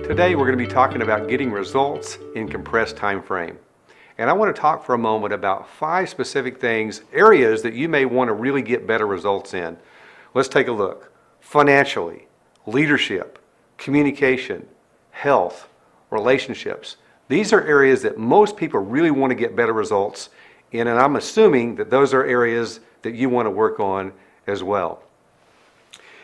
Today we're going to be talking about getting results in compressed time frame. And I want to talk for a moment about 5 specific things, areas that you may want to really get better results in. Let's take a look. Financially, leadership, communication, health, relationships. These are areas that most people really want to get better results in, and I'm assuming that those are areas that you want to work on as well.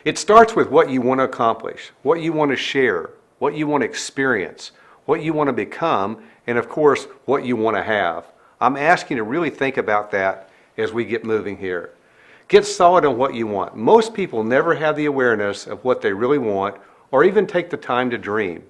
It starts with what you want to accomplish, what you want to share, what you want to experience, what you want to become, and of course, what you want to have. I'm asking you to really think about that as we get moving here. Get solid on what you want. Most people never have the awareness of what they really want or even take the time to dream.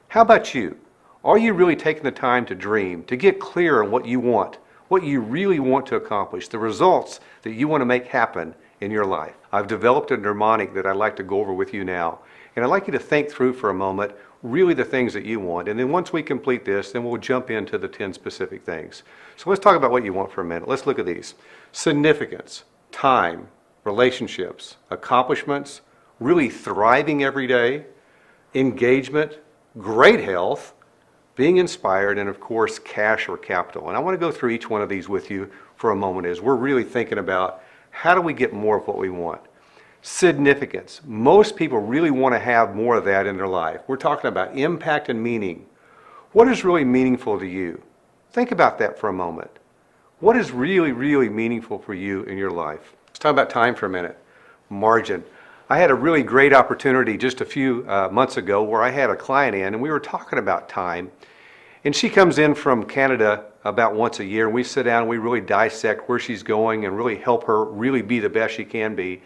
How about you? Are you really taking the time to dream, to get clear on what you really want to accomplish, the results that you want to make happen in your life? I've developed a mnemonic that I'd like to go over with you now. And I'd like you to think through for a moment really the things that you want. And then once we complete this, then we'll jump into the 10 specific things. So let's talk about what you want for a minute. Let's look at these. Significance, time, relationships, accomplishments, really thriving every day, engagement, great health, being inspired, and of course, cash or capital. And I want to go through each one of these with you for a moment as we're really thinking about how do we get more of what we want. Significance. Most people really want to have more of that in their life. We're talking about impact and meaning. What is really meaningful to you? Think about that for a moment. What is really, really meaningful for you in your life? Let's talk about time for a minute. Margin. I had a really great opportunity just a few months ago where I had a client in and we were talking about time. And she comes in from Canada about once a year and we sit down and we really dissect where she's going and really help her really be the best she can be.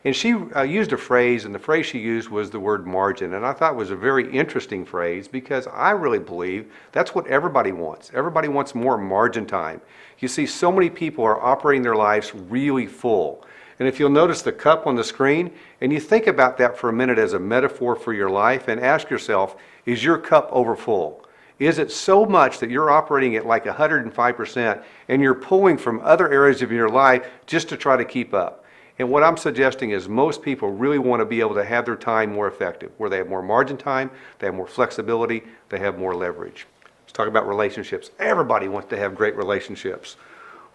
And she used a phrase, and the phrase she used was the word margin. And I thought it was a very interesting phrase because I really believe that's what everybody wants. Everybody wants more margin time. You see, so many people are operating their lives really full. And if you'll notice the cup on the screen, and you think about that for a minute as a metaphor for your life, and ask yourself, is your cup over full? Is it so much that you're operating at like 105% and you're pulling from other areas of your life just to try to keep up? And what I'm suggesting is most people really want to be able to have their time more effective, where they have more margin time, they have more flexibility, they have more leverage. Let's talk about relationships. Everybody wants to have great relationships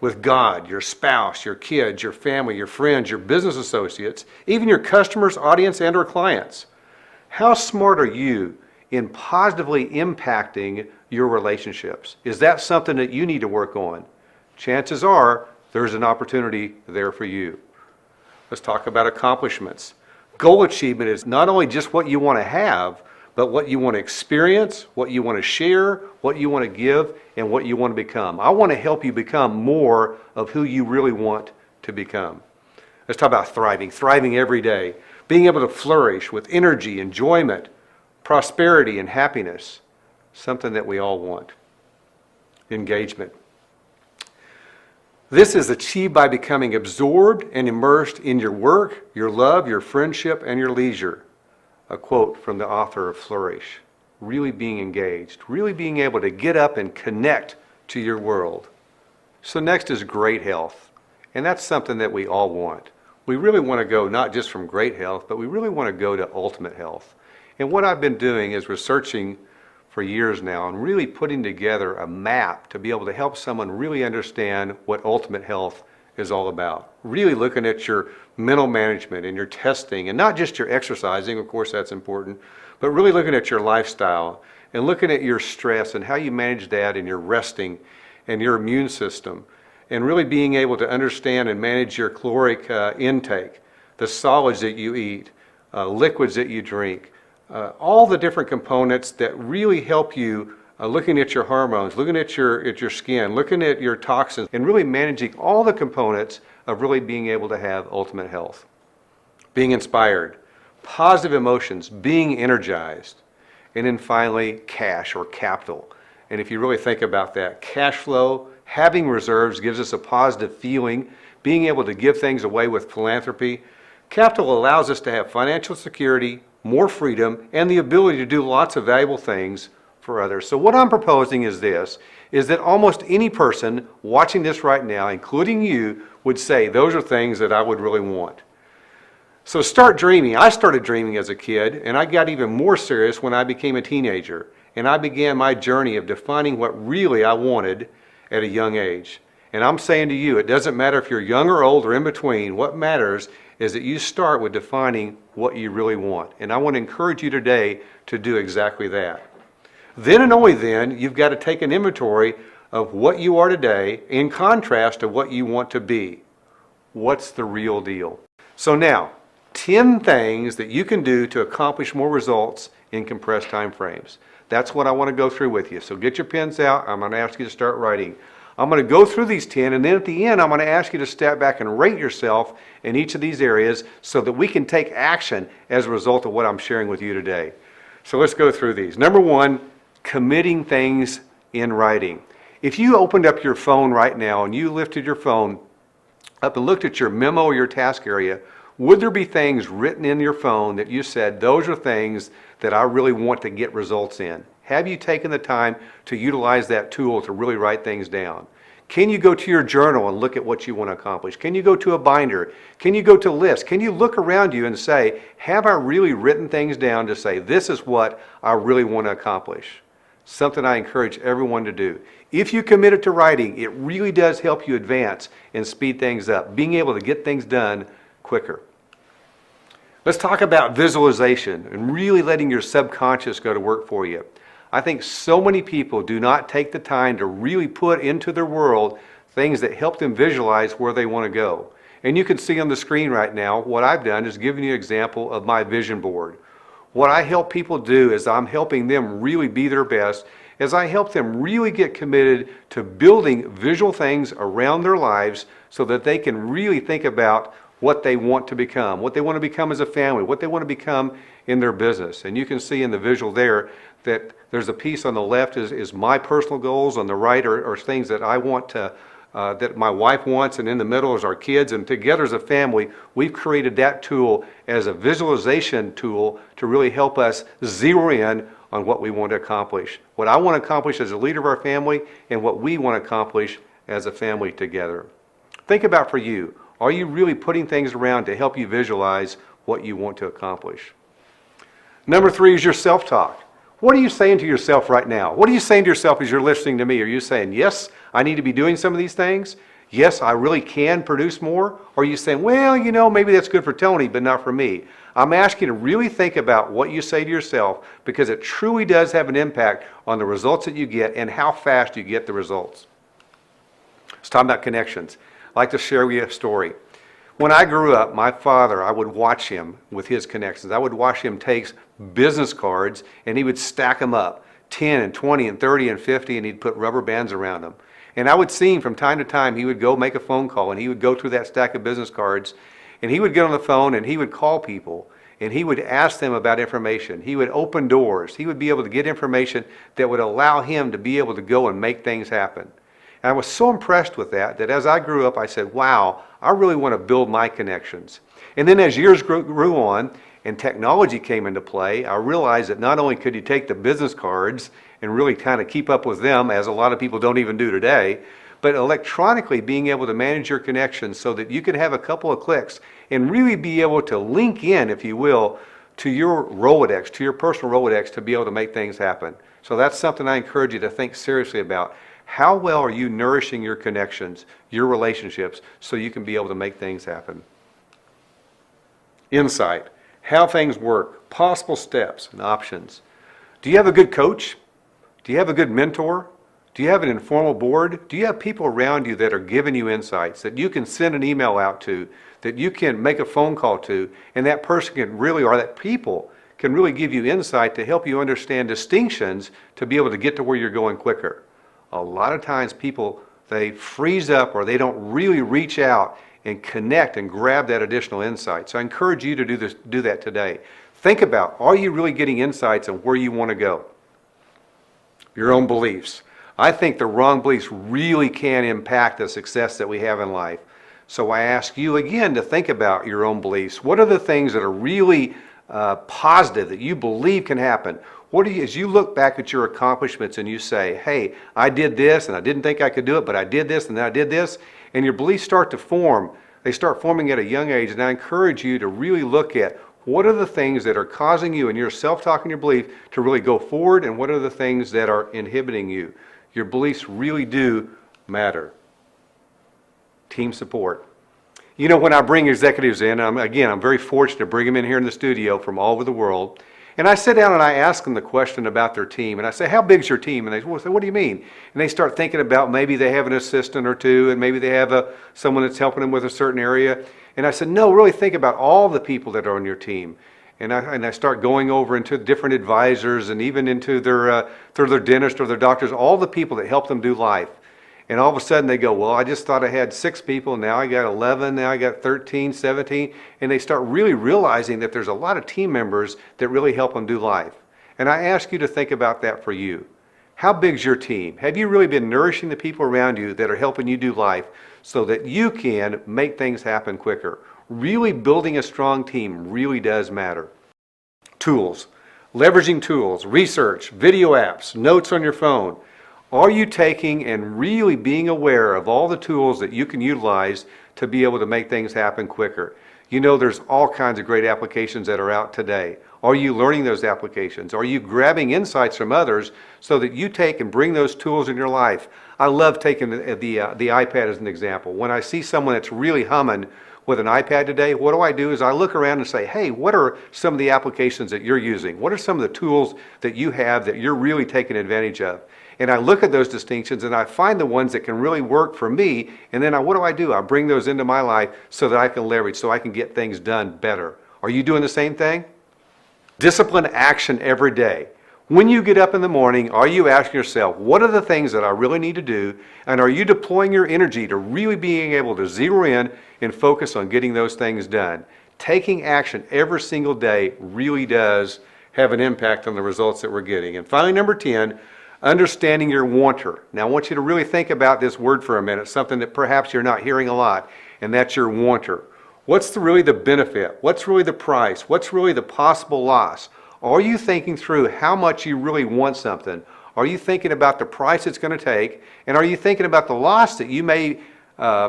with God, your spouse, your kids, your family, your friends, your business associates, even your customers, audience, and or clients. How smart are you in positively impacting your relationships? Is that something that you need to work on? Chances are there's an opportunity there for you. Let's talk about accomplishments. Goal achievement is not only just what you want to have, but what you want to experience, what you want to share, what you want to give, and what you want to become. I want to help you become more of who you really want to become. Let's talk about thriving. Thriving every day. Being able to flourish with energy, enjoyment, prosperity, and happiness. Something that we all want. Engagement. This is achieved by becoming absorbed and immersed in your work, your love, your friendship, and your leisure. A quote from the author of Flourish. Really being engaged, really being able to get up and connect to your world. So next is great health. And that's something that we all want. We really want to go not just from great health, but we really want to go to ultimate health. And what I've been doing is researching for years now and really putting together a map to be able to help someone really understand what ultimate health is all about. Really looking at your mental management and your testing, and not just your exercising, of course that's important, but really looking at your lifestyle and looking at your stress and how you manage that and your resting and your immune system, and really being able to understand and manage your caloric intake, the solids that you eat, liquids that you drink, all the different components that really help you looking at your hormones, looking at your skin, looking at your toxins, and really managing all the components of really being able to have ultimate health. Being inspired, positive emotions, being energized, and then finally cash or capital. And if you really think about that, cash flow, having reserves gives us a positive feeling, being able to give things away with philanthropy. Capital allows us to have financial security, more freedom, and the ability to do lots of valuable things for others. So what I'm proposing is this, is that almost any person watching this right now, including you, would say those are things that I would really want. So start dreaming. I started dreaming as a kid, and I got even more serious when I became a teenager. And I began my journey of defining what really I wanted at a young age. And I'm saying to you, it doesn't matter if you're young or old or in between. What matters is that you start with defining what you really want. And I want to encourage you today to do exactly that. Then and only then, you've got to take an inventory of what you are today in contrast to what you want to be. What's the real deal? So now, 10 things that you can do to accomplish more results in compressed time frames. That's what I want to go through with you. So get your pens out. I'm going to ask you to start writing. I'm going to go through these 10, and then at the end, I'm going to ask you to step back and rate yourself in each of these areas so that we can take action as a result of what I'm sharing with you today. So let's go through these. Number one, committing things in writing. If you opened up your phone right now and you lifted your phone up and looked at your memo or your task area, would there be things written in your phone that you said, those are things that I really want to get results in? Have you taken the time to utilize that tool to really write things down? Can you go to your journal and look at what you want to accomplish? Can you go to a binder? Can you go to lists? Can you look around you and say, have I really written things down to say, this is what I really want to accomplish? Something I encourage everyone to do. If you commit it to writing, it really does help you advance and speed things up, being able to get things done quicker. Let's talk about visualization and really letting your subconscious go to work for you. I think so many people do not take the time to really put into their world things that help them visualize where they want to go. And you can see on the screen right now, what I've done is giving you an example of my vision board. What I help people do is I'm helping them really be their best as I help them really get committed to building visual things around their lives so that they can really think about what they want to become, what they want to become as a family, what they want to become in their business. And you can see in the visual there that there's a piece on the left is my personal goals, on the right are things that I want to, that my wife wants, and in the middle is our kids, and together as a family, we've created that tool as a visualization tool to really help us zero in on what we want to accomplish. What I want to accomplish as a leader of our family and what we want to accomplish as a family together. Think about for you, are you really putting things around to help you visualize what you want to accomplish? Number 3 is your self-talk. What are you saying to yourself right now? What are you saying to yourself as you're listening to me? Are you saying, yes, I need to be doing some of these things? Yes, I really can produce more? Or are you saying, well, you know, maybe that's good for Tony, but not for me? I'm asking you to really think about what you say to yourself because it truly does have an impact on the results that you get and how fast you get the results. Let's talk about connections. I'd like to share with you a story. When I grew up, my father, I would watch him with his connections. I would watch him take business cards and he would stack them up, 10 and 20 and 30 and 50, and he'd put rubber bands around them. And I would see him from time to time, he would go make a phone call and he would go through that stack of business cards and he would get on the phone and he would call people and he would ask them about information. He would open doors. He would be able to get information that would allow him to be able to go and make things happen. And I was so impressed with that as I grew up, I said, wow, I really want to build my connections. And then as years grew on and technology came into play, I realized that not only could you take the business cards and really kind of keep up with them, as a lot of people don't even do today, but electronically being able to manage your connections so that you can have a couple of clicks and really be able to link in, if you will, to your Rolodex, to your personal Rolodex to be able to make things happen. So that's something I encourage you to think seriously about. How well are you nourishing your connections, your relationships, so you can be able to make things happen? Insight, how things work, possible steps and options. Do you have a good coach? Do you have a good mentor? Do you have an informal board? Do you have people around you that are giving you insights that you can send an email out to, that you can make a phone call to, and that person can really, or that people can really give you insight to help you understand distinctions to be able to get to where you're going quicker? A lot of times people, they freeze up or they don't really reach out and connect and grab that additional insight. So I encourage you to do that today. Think about, are you really getting insights on where you want to go? Your own beliefs. I think the wrong beliefs really can impact the success that we have in life. So I ask you again to think about your own beliefs. What are the things that are really positive that you believe can happen? As you look back at your accomplishments and you say, hey, I did this and I didn't think I could do it, but I did this and then I did this, and your beliefs start to form, They start forming at a young age, and I encourage you to really look at what are the things that are causing you in your self-talk and your belief to really go forward, and what are the things that are inhibiting you. Your beliefs really do matter. Team support. You know, when I bring executives in, I'm very fortunate to bring them in here in the studio from all over the world. And I sit down and I ask them the question about their team. And I say, how big's your team? And they say, what do you mean? And they start thinking about maybe they have an assistant or two, and maybe they have someone that's helping them with a certain area. And I said, no, really think about all the people that are on your team. And I start going over into different advisors and even into their dentist or their doctors, all the people that help them do life. And all of a sudden they go, well, I just thought I had 6 people, now I got 11, now I got 13, 17. And they start really realizing that there's a lot of team members that really help them do life. And I ask you to think about that for you. How big's your team? Have you really been nourishing the people around you that are helping you do life so that you can make things happen quicker? Really building a strong team really does matter. Tools. Leveraging tools, research, video apps, notes on your phone. Are you taking and really being aware of all the tools that you can utilize to be able to make things happen quicker? You know, there's all kinds of great applications that are out today. Are you learning those applications? Are you grabbing insights from others so that you take and bring those tools in your life? I love taking the iPad as an example. When I see someone that's really humming with an iPad today, what do? Is I look around and say, hey, what are some of the applications that you're using? What are some of the tools that you have that you're really taking advantage of? And I look at those distinctions and I find the ones that can really work for me, and then what do? I bring those into my life so that I can leverage, so I can get things done better. Are you doing the same thing? Discipline action every day. When you get up in the morning, are you asking yourself, what are the things that I really need to do? And are you deploying your energy to really being able to zero in and focus on getting those things done? Taking action every single day really does have an impact on the results that we're getting. And finally, number 10, understanding your wanter. Now I want you to really think about this word for a minute, something that perhaps you're not hearing a lot, and that's your wanter. What's really the benefit? What's really the price? What's really the possible loss? Are you thinking through how much you really want something? Are you thinking about the price it's going to take? And are you thinking about the loss that you may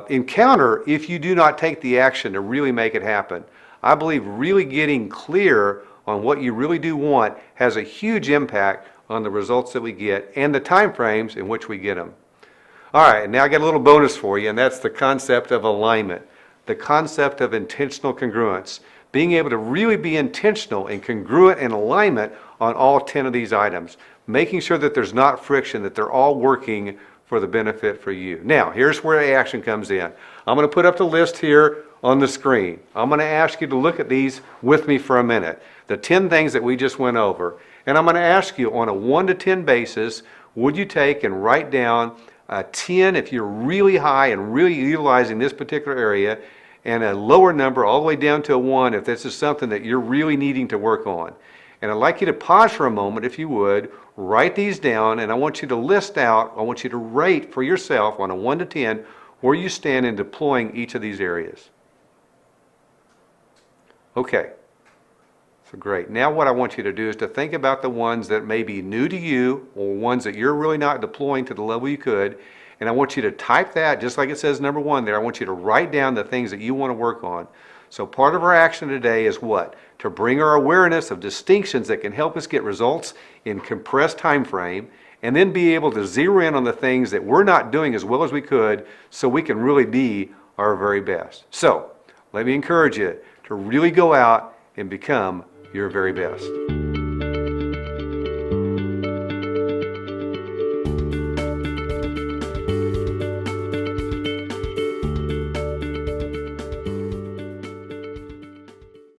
encounter if you do not take the action to really make it happen? I believe really getting clear on what you really do want has a huge impact on the results that we get and the time frames in which we get them. All right, now I got a little bonus for you, and that's the concept of alignment, the concept of intentional congruence, being able to really be intentional and congruent and alignment on all 10 of these items, making sure that there's not friction, that they're all working for the benefit for you. Now, here's where the action comes in. I'm going to put up the list here on the screen. I'm going to ask you to look at these with me for a minute, the 10 things that we just went over. And I'm going to ask you on a 1 to 10 basis, would you take and write down a 10 if you're really high and really utilizing this particular area, and a lower number all the way down to a 1 if this is something that you're really needing to work on. And I'd like you to pause for a moment, if you would, write these down, and I want you to list out, I want you to rate for yourself on a 1 to 10 where you stand in deploying each of these areas. Okay. So great. Now what I want you to do is to think about the ones that may be new to you or ones that you're really not deploying to the level you could. And I want you to type that, just like it says number 1 there. I want you to write down the things that you want to work on. So part of our action today is what? To bring our awareness of distinctions that can help us get results in compressed time frame, and then be able to zero in on the things that we're not doing as well as we could so we can really be our very best. So let me encourage you to really go out and become your very best.